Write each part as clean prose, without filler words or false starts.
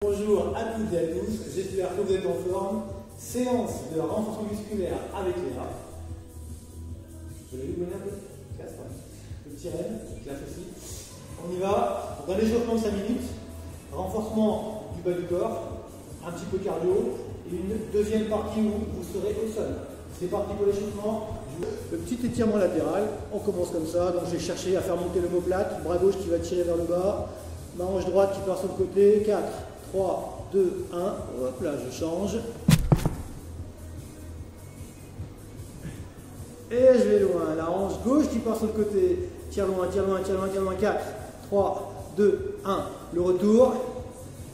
Bonjour à toutes et à tous, j'espère que vous êtes en forme. Séance de renforcement musculaire avec Léa. Je vais lui donner un peu de classe, le petit rêve, classe aussi. On y va, dans l'échauffement de 5 minutes, renforcement du bas du corps, un petit peu cardio, et une deuxième partie où vous serez au sol. C'est parti pour l'échauffement. Le petit étirement latéral, on commence comme ça, donc je vais chercher à faire monter l'omoplate, bras gauche qui va tirer vers le bas, ma hanche droite qui part sur le côté, 4, 3, 2, 1, hop là, je change. Et je vais loin, la hanche gauche qui part sur le côté, tire loin, tire loin, tire loin, tire loin, 4, 3, 2, 1, le retour,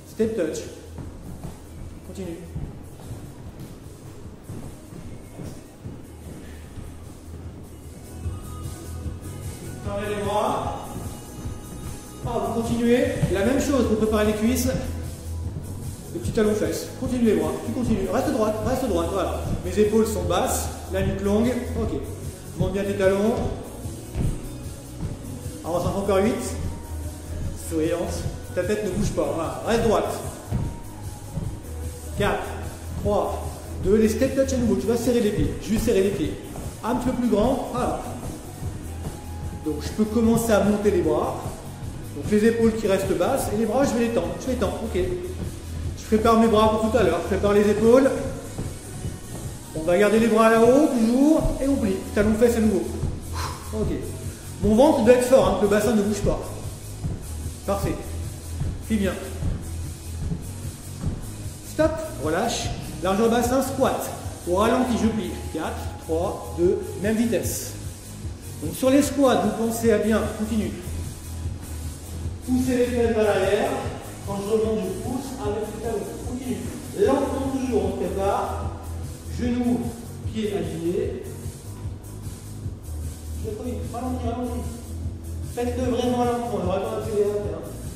step touch. Continue. Tendez les bras. Vous continuez, la même chose pour préparer les cuisses. Le petit talon fesses. Continue les bras, tu continues. Reste droite, voilà. Mes épaules sont basses, la nuque longue. Ok. Monte bien tes talons. Avance encore 8. Souriante. Ta tête ne bouge pas. Voilà. Reste droite. 4, 3, 2. Les step touch à nouveau. Tu vas serrer les pieds. Je vais serrer les pieds. Un petit peu plus grand. Voilà. Donc je peux commencer à monter les bras. Donc les épaules qui restent basses et les bras, je vais les tendre. Je les tends. Ok. Je prépare mes bras pour tout à l'heure, je prépare les épaules. On va garder les bras là-haut, toujours, et on plie. Talon fesses à nouveau. Ok. Mon ventre doit être fort, hein, que le bassin ne bouge pas. Parfait. Plie bien. Stop, relâche. Largeur bassin, squat. Au ralenti, je plie. 4, 3, 2, même vitesse. Donc sur les squats, vous pensez à bien, continue. Poussez les fesses vers l'arrière. Quand je remonte, je pousse avec le talon. Continue. Lentement toujours, on se prépare. Genou, pied aligné. Ralentis. Faites-le vraiment lentement, ne va pas accélérer.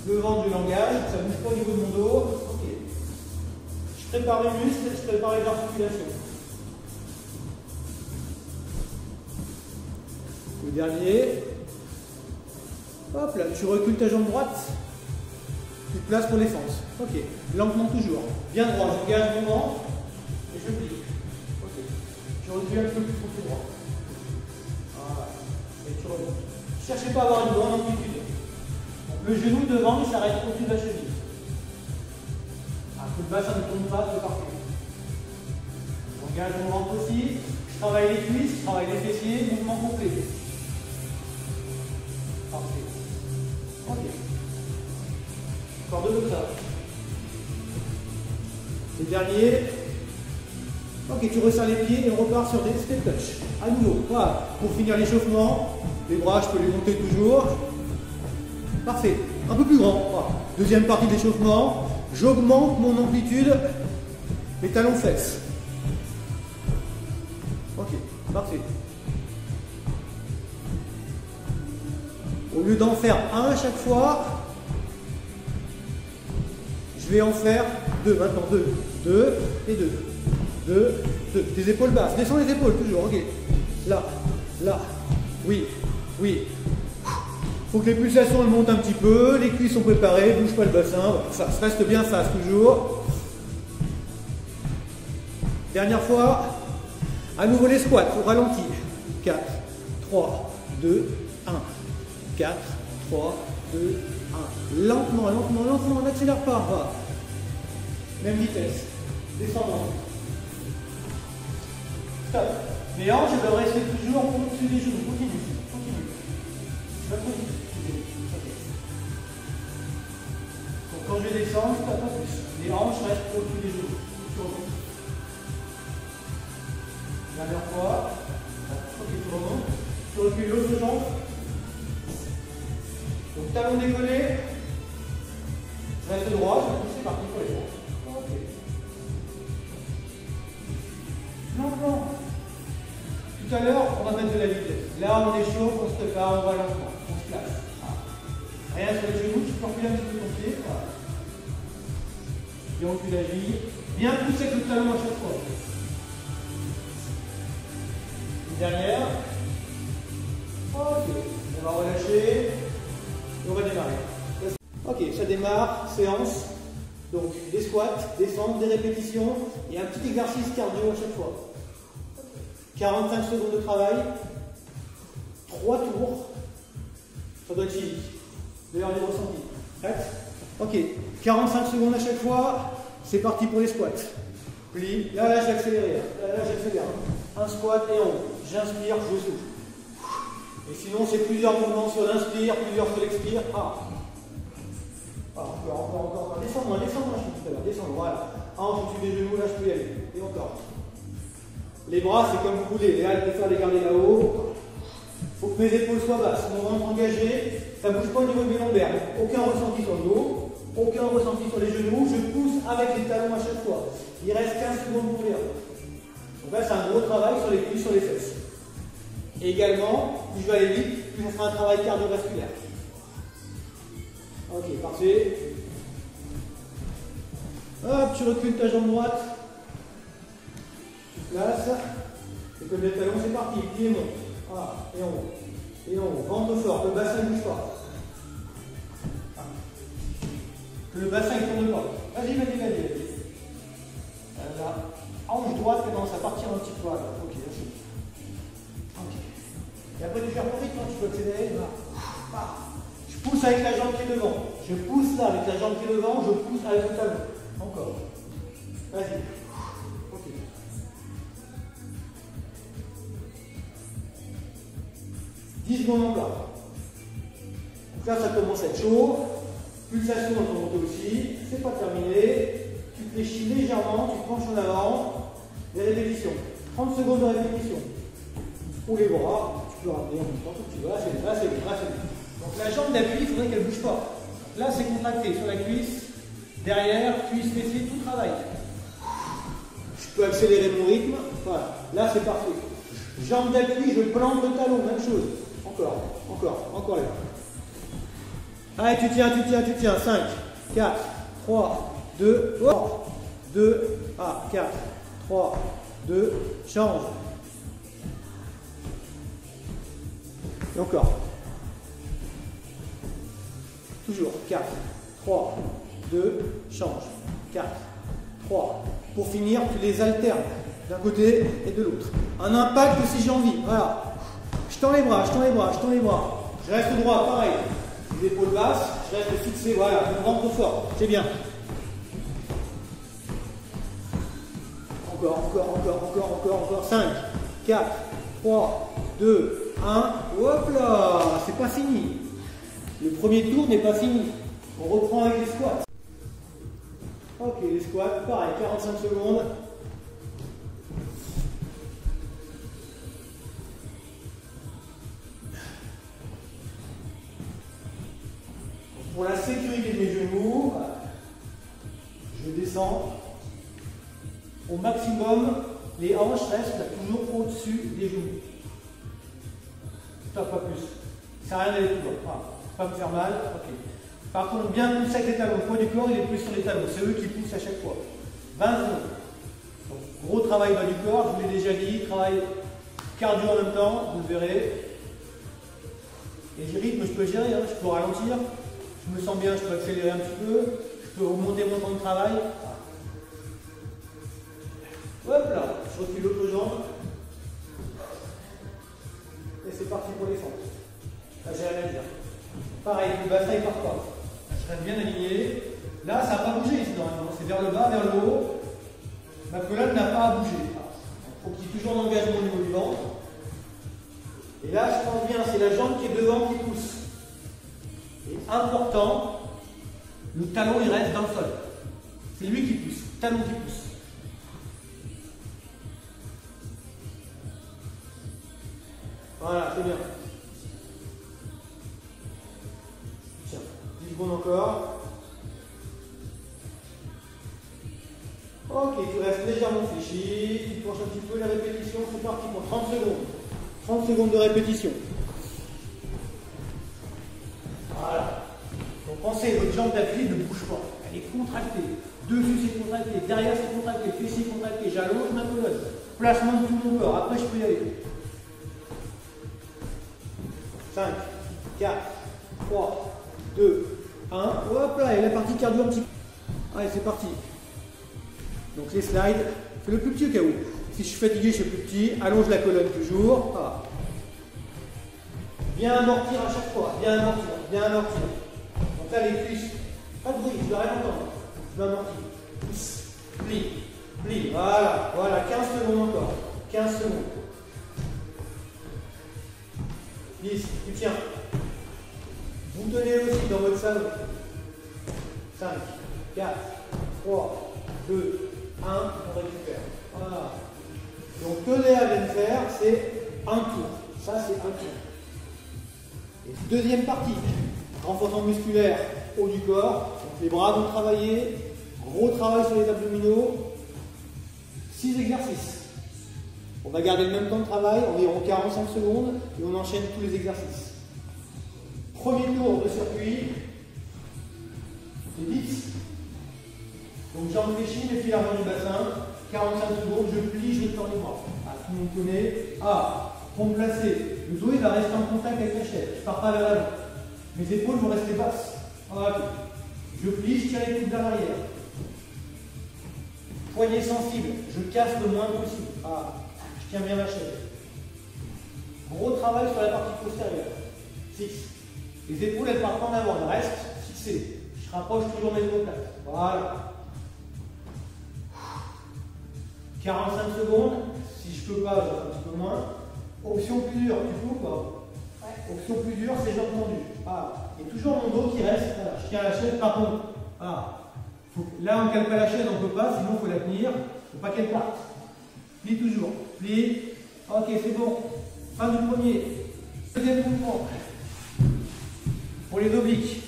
Le ventre du langage, ça ne bouge pas au niveau de mon dos. Ok. Je prépare les muscles, je prépare les articulations. Le dernier. Hop là, tu recules ta jambe droite. Tu te places pour défense. Ok. Lentement toujours. Bien droit. Je gage mon ventre et je plie. Ok. Je recule un peu plus pour tout droit. Voilà. Et tu remontes. Ne cherchez pas à avoir une grande amplitude. Donc, le genou devant, il s'arrête au-dessus de la cheville. Que le bassin ne tourne pas, c'est parfait. Je gage mon ventre aussi. Je travaille les cuisses, je travaille les fessiers, mouvement complet. Parfait. Ok. Encore deux comme ça. Le dernier. Ok, tu resserres les pieds et on repart sur des step touch. À nouveau. Voilà. Pour finir l'échauffement, les bras, je peux les monter toujours. Parfait. Un peu plus grand. Voilà. Deuxième partie de l'échauffement. J'augmente mon amplitude. Les talons fesses. Ok. Parfait. Au lieu d'en faire un à chaque fois, je vais en faire deux. Maintenant, deux et deux. Deux. Tes épaules basses. Descends les épaules, toujours. Ok. Là. Oui. Faut que les pulsations elles montent un petit peu. Les cuisses sont préparées. Bouge pas le bassin. Ça reste bien face, toujours. Dernière fois. À nouveau les squats. Au ralenti. 4, 3, 2, 1. 4, 3, 2, 1. Lentement, n'accélère pas. Voilà. Même vitesse. Descendant. Stop. Les hanches doivent rester toujours au-dessus des genoux. Continue. Donc quand je descends, je tape pas plus. Les hanches restent au-dessus des genoux. Dernière fois. Ok, tu remontes. Tu recules l'autre jambe. Donc talon décollé, reste droit, c'est parti pour les bras. Ok. Lentement. Tout à l'heure, on va mettre de la vitesse. Là, on échauffe, on se prépare, on va lentement, on se place. Voilà. Rien sur les genoux, tu peux reculer un petit peu ton pied. Voilà. Bien recule la vie. Bien pousser avec le talon à chaque fois. Une dernière. Ok. On va relâcher. Et on va démarrer. Ok, ça démarre, séance. Donc des squats, descente, des répétitions et un petit exercice cardio à chaque fois. 45 secondes de travail, 3 tours, ça doit être physique. D'ailleurs, les ressentis. Prête? Ok, 45 secondes à chaque fois, c'est parti pour les squats. Plie, là j'accélère, là j'accélère. Un squat et on. J'inspire, je souffle. Et sinon, c'est plusieurs mouvements sur l'inspire, plusieurs sur l'expire. Encore. Descends-moi, je suis tout à l'heure. Descends, voilà. Hanche au-dessus des genoux, là je peux y aller. Et encore. Les bras, c'est comme vous voulez. Là, je préfère les garder là-haut. Il faut que mes épaules soient basses. Mon ventre engagé, ça ne bouge pas au niveau de mes lombaires. Aucun ressenti sur le dos, aucun ressenti sur les genoux. Je pousse avec les talons à chaque fois. Il reste 15 secondes pour faire. Donc là, c'est un gros travail sur les cuisses, sur les fesses. Et également, plus je vais aller vite, plus on fera un travail cardiovasculaire. Ok, parfait. Hop, tu recules ta jambe droite. Tu places. Et comme les talons, c'est parti. Pied monte. Voilà, et on monte. Et on monte. Ventre fort, le bassin ne bouge pas. Que le bassin ne tourne pas. Vas-y. Là, hanche droite qui commence à partir un petit peu. Là. Ok, merci. Ok. Et après, tu fais ton rythme, tu peux accélérer. Là. Je pousse avec la jambe qui est devant. Je pousse là avec la jambe qui est devant, je pousse avec le talon. Encore. Vas-y. Ok. Dix secondes encore. Donc là, ça commence à être chaud. Pulsation dans ton montée aussi. C'est pas terminé. Tu fléchis légèrement, tu te penches en avant. Les répétitions. 30 secondes de répétition. Ou les bras. Tu peux ramener en même temps que tu veux. Là, c'est bon. Donc la jambe d'appui, il faudrait qu'elle ne bouge pas. Là, c'est contracté sur la cuisse, derrière, cuisse, fessier, tout travail. Je peux accélérer mon rythme. Voilà. Là, c'est parfait. Jambe d'appui, je plante le talon, même chose. Encore là. Allez, tu tiens. 5, 4, 3, 2, 4, 3, 2, change. Et encore. Toujours. 4, 3, 2, change. 4, 3. Pour finir, tu les alternes d'un côté et de l'autre. Un impact si j'ai envie. Voilà. Je tends les bras. Je reste droit, pareil. Les épaules basses, je reste fixé. Voilà. Mon ventre fort. C'est bien. Encore. 5, 4, 3, 2, 1. Hop là. C'est pas fini. Le premier tour n'est pas fini. On reprend avec les squats. Ok, les squats, pareil, 45 secondes. Pour la sécurité de mes genoux, je descends. Au maximum, les hanches restent toujours au-dessus des genoux. Pas plus. Ça n'a rien d'aller plus loin. Voilà. Pas me faire mal. Ok. Par contre, bien pousser avec les talons. Le poids du corps, il est plus sur les talons. C'est eux qui poussent à chaque fois. 20 secondes. Donc, gros travail bas du corps, je vous l'ai déjà dit. Travail cardio en même temps, vous le verrez. Et le rythme, je peux gérer. Je peux ralentir. Je me sens bien, je peux accélérer un petit peu. Je peux remonter mon temps de travail. Hop là, je recule l'autre jambe. Et c'est parti pour les fentes. Là, j'ai rien à dire. Pareil, le bassin ne part pas. Je reste bien aligné. Là, ça n'a pas bougé ici normalement. C'est vers le bas, vers le haut. Ma colonne n'a pas à bouger. Il faut qu'il y ait toujours un engagement au niveau du ventre. Et là, je pense bien, c'est la jambe qui est devant qui pousse. Et important, le talon il reste dans le sol. C'est lui qui pousse, le talon qui pousse. Voilà, c'est bien. Tiens, 10 secondes encore. Ok, tu restes légèrement fléchi. Tu penches un petit peu la répétition. C'est parti pour 30 secondes. 30 secondes de répétition. Voilà. Donc pensez, votre jambe d'appui ne bouge pas. Elle est contractée. Dessus c'est contracté, derrière c'est contracté, fessier contracté. J'allonge ma colonne. Placement de tout mon corps. Après je peux y aller. 5, 4, 3, 2, 1. Hop là, et la partie cardio un petit peu. Allez, c'est parti. Donc les slides, fais le plus petit au cas où. Si je suis fatigué, je fais plus petit. Allonge la colonne toujours. Voilà. Bien amortir à chaque fois. Bien amortir. Bien amortir. Donc là, les cuisses, pas de bruit, je dois rien entendre. Je m'amortis. Pousse. Plie. Plie. Voilà. Voilà. 15 secondes encore. 15 secondes. 10. Tu tiens. Vous tenez aussi dans votre salon. 5, 4, 3, 2, 1, on récupère. Voilà. Donc, ce que Léa vient de faire, c'est un tour. Ça, c'est un tour. Et deuxième partie, renforcement musculaire haut du corps. Donc, les bras vont travailler. Gros travail sur les abdominaux. 6 exercices. On va garder le même temps de travail, environ 45 secondes, et on enchaîne tous les exercices. Premier tour de circuit. C'est 10. Donc jambes fléchies, les pieds largeur du bassin. 45 secondes, je plie, je tends les bras. Ah, tout le monde connaît. Ah, pompe placée. Le dos il va rester en contact avec la chaise. Je ne pars pas vers l'avant. Mes épaules vont rester basses. Voilà. Je plie, je tire les coudes vers l'arrière. Poignet sensible, je casse le moins possible. Ah, je tiens bien la chaise. Gros travail sur la partie postérieure. 6. Les épaules, elles partent en avant, elles restent fixées. Je rapproche toujours mes omoplates. Voilà. 45 secondes. Si je ne peux pas, je fais un petit peu moins. Option plus dure, tu peux ou pas? Ouais. Option plus dure, c'est jambes tendues. Ah. Et toujours mon dos qui reste. Voilà. Je tiens la chaise par contre. Ah. Là, on ne cale pas la chaise, on ne peut pas, sinon il faut la tenir. Il ne faut pas qu'elle parte. Plie toujours. Plie. Ok, c'est bon. Fin du premier. Deuxième mouvement. Pour les obliques.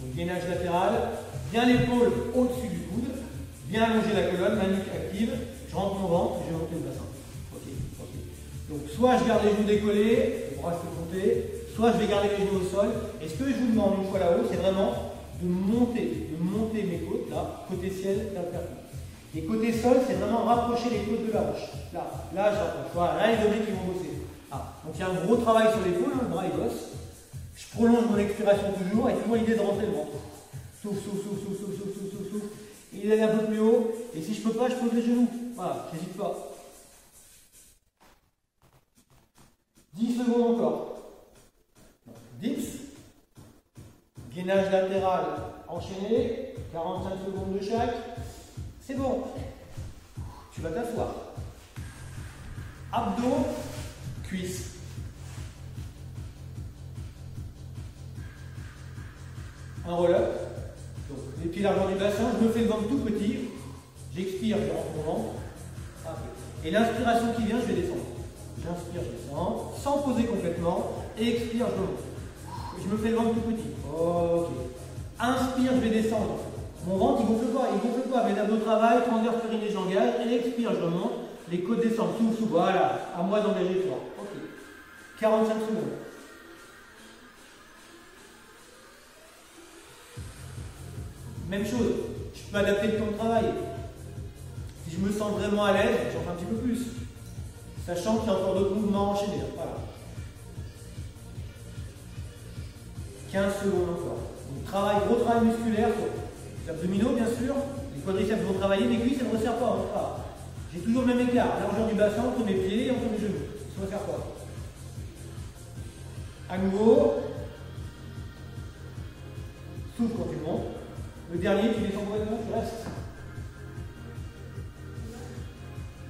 Donc, gainage latéral. Bien l'épaule au-dessus du coude. Bien allonger la colonne, ma nuque active. Je rentre mon ventre et je vais monter le bassin. Ok, ok. Donc, soit je garde les genoux décollés, les bras se monter, soit je vais garder les genoux au sol. Et ce que je vous demande une fois là-haut, c'est vraiment de monter mes côtes, là, côté ciel, là, vers vous. Et côté sol, c'est vraiment rapprocher les côtes de la hanche. Là, je rapproche. Voilà, là, les obliques qui vont bosser. Ah, donc il y a un gros travail sur l'épaule, le bras il bosse. Je prolonge mon expiration toujours, et toujours l'idée de rentrer le ventre. Souffle, souffle, souffle, souffle, souffle, souffle, souffle, souffle. Il est un peu plus haut, et si je peux pas, je pose les genoux. Voilà, j'hésite pas. 10 secondes encore. Dips. Gainage latéral enchaîné. 45 secondes de chaque. C'est bon. Tu vas t'asseoir. Abdos, cuisses. Un roll-up. Donc, les pieds largeur du bassin, je me fais le ventre tout petit. J'expire, je rentre mon ventre. Et l'inspiration qui vient, je vais descendre. J'inspire, je descends, sans poser complètement. Et expire, je monte. Je me fais le ventre tout petit. Ok. Inspire, je vais descendre. Mon ventre, il gonfle pas. Mes abdos travaillent, transverse périnée, j'engage. Et expire, je remonte. Les côtes descendent, souffle, voilà. À moi d'engager le soir. Ok. 45 secondes. Même chose, je peux adapter le temps de travail. Si je me sens vraiment à l'aise, j'en fais un petit peu plus. Sachant qu'il y a encore d'autres mouvements enchaînés. Voilà. 15 secondes encore. Donc, gros travail musculaire sur les abdominaux, bien sûr. Les quadriceps vont travailler, mes cuisses, elles ne resserrent pas. J'ai toujours le même écart, largeur du bassin entre mes pieds et entre mes genoux. Ça ne resserre pas. À nouveau. Souffle quand tu montes. Le dernier, tu descends complètement, tu restes.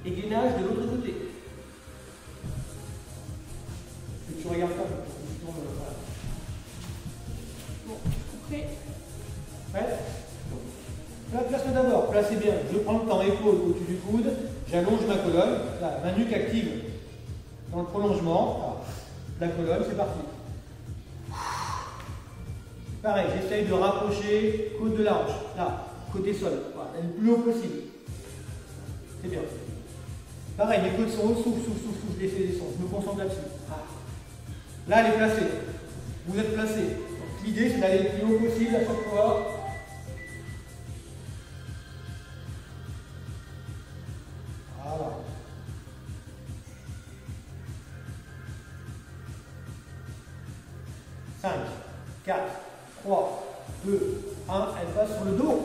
Et gainage de l'autre côté. Et tu regardes pas. Voilà. Bon, prêt. Prêt? Place-le d'abord, placez bien. Je prends le temps, épaule au-dessus du coude. J'allonge ma colonne. Là, ma nuque active dans le prolongement. La colonne, c'est parti. Pareil, j'essaye de rapprocher côte de la hanche. Là, côté sol. Voilà, le plus haut possible. C'est bien. Pareil, mes côtes sont hauts, souffle, souffle, souffle, souffle, descends. Je me concentre là-dessus. Là, elle est placée. Vous êtes placé. L'idée, c'est d'aller le plus haut possible à chaque fois. Voilà. 5, 4, 3, 2, 1, elle passe sur le dos.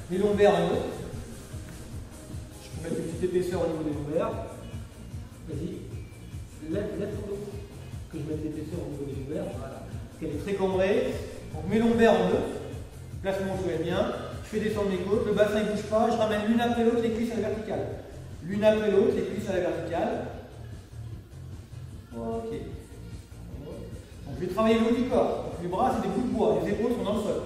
Les lombaires en haut. Je peux mettre une petite épaisseur au niveau des lombaires. Vas-y, lève ton dos. Que je mette l'épaisseur au niveau des lombaires. Voilà. Parce qu'elle est très cambrée. Donc mes lombaires en haut. Placement où je vais bien. Je fais descendre mes côtes. Le bassin ne bouge pas. Je ramène l'une après l'autre les cuisses à la verticale. L'une après l'autre les cuisses à la verticale. Ok. Donc je vais travailler le haut du corps. Donc les bras c'est des bouts de bois. Les épaules sont dans le sol.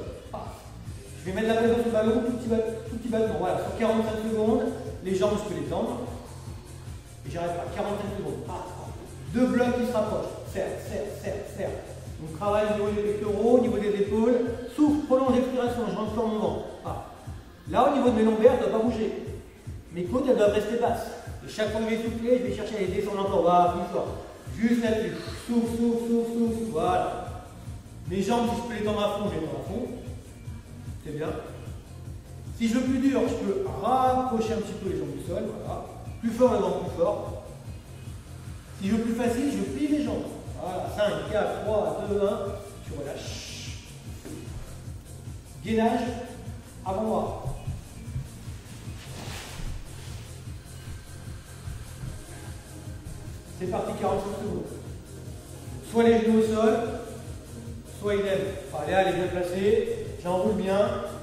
Je vais mettre la présence du ballon, tout petit ballon. Voilà, sur 45 secondes, les jambes, je peux les tendre. Et j'arrête pas, 45 secondes. Deux blocs qui se rapprochent. Serre, serre, serre, serre. Donc travail au niveau des pectoraux, au niveau des épaules. Souffle, prolonge l'expiration, je rentre sur mon ventre. Là, au niveau de mes lombaires, elles ne doivent pas bouger. Mes côtes, elles doivent rester basses. Et chaque fois que je vais souffler, je vais chercher à les descendre encore. Voilà, plus fort. Juste là-dessus. Souffle, souffle, souffle, souffle. Voilà. Mes jambes, si je peux les tendre à fond, je les tends à fond. C'est bien. Si je veux plus dur, je peux rapprocher un petit peu les jambes du sol. Voilà. Plus fort, le ventre plus fort. Si je veux plus facile, je plie les jambes. Voilà. 5, 4, 3, 2, 1. Tu relâches. Gainage avant-bras. C'est parti, 45 secondes. Soit les genoux au sol, soit il lève. Allez, elle est bien placée. J'enroule bien.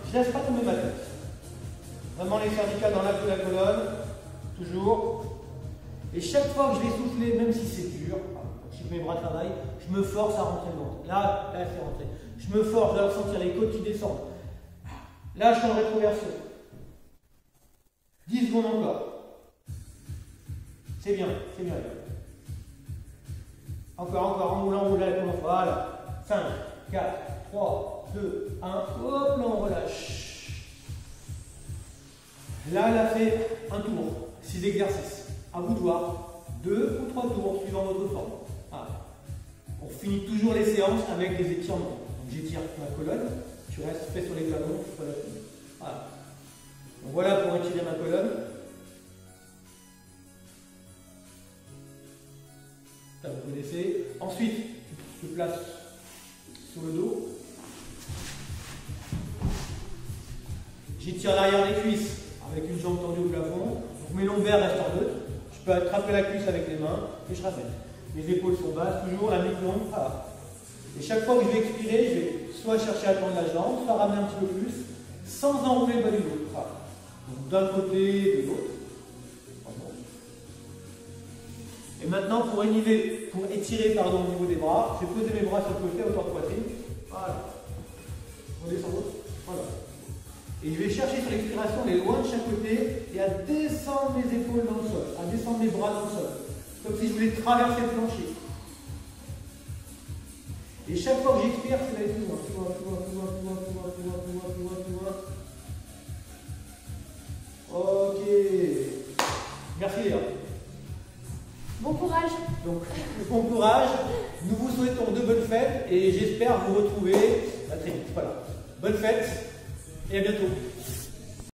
Je ne laisse pas tomber ma tête. Vraiment les cervicales dans l'axe de la colonne. Toujours. Et chaque fois que je vais souffler, même si c'est dur, si mes bras travaillent, je me force à rentrer le ventre. Là c'est rentré. Je me force à ressentir les côtes qui descendent. Là, je suis en rétroversion. 10 secondes encore. C'est bien, c'est bien. Encore, enroule, là, commence. Voilà. 5, 4, 3, 2, 1. Hop, là, on relâche. Là, elle a fait un tour. 6 exercices. À vous de voir. 2 ou 3 tours, suivant votre forme. Voilà. On finit toujours les séances avec des étirements. Donc, j'étire ma colonne. Tu restes fait sur les talons. Voilà. Donc, voilà pour étirer ma colonne. Ça, vous connaissez. Ensuite, je place sur le dos. J'étire l'arrière des cuisses avec une jambe tendue au plafond. Donc mes lombaires restent en deux. Je peux attraper la cuisse avec les mains et je ramène. Les épaules sont basses, toujours la nuque longue. Voilà. Et chaque fois que je vais expirer, je vais soit chercher à tendre la jambe, soit ramener un petit peu plus, sans enrouler le bas du dos. Voilà. Donc d'un côté, de l'autre. Et maintenant, pour étirer au niveau des bras, je vais poser mes bras sur le côté, hauteur de poitrine. Voilà. On descend l'autre. Voilà. Et je vais chercher sur l'expiration les loin de chaque côté et à descendre mes épaules dans le sol, à descendre mes bras dans le sol. Comme si je voulais traverser le plancher. Et chaque fois que j'expire, c'est d'aller plus loin, plus loin, plus loin, plus loin, plus loin, plus loin, plus loin, plus loin, plus loin, plus loin. Ok. Merci Léa. Bon courage. Donc, bon courage. Nous vous souhaitons de bonnes fêtes et j'espère vous retrouver très vite. Voilà. Bonnes fêtes et à bientôt.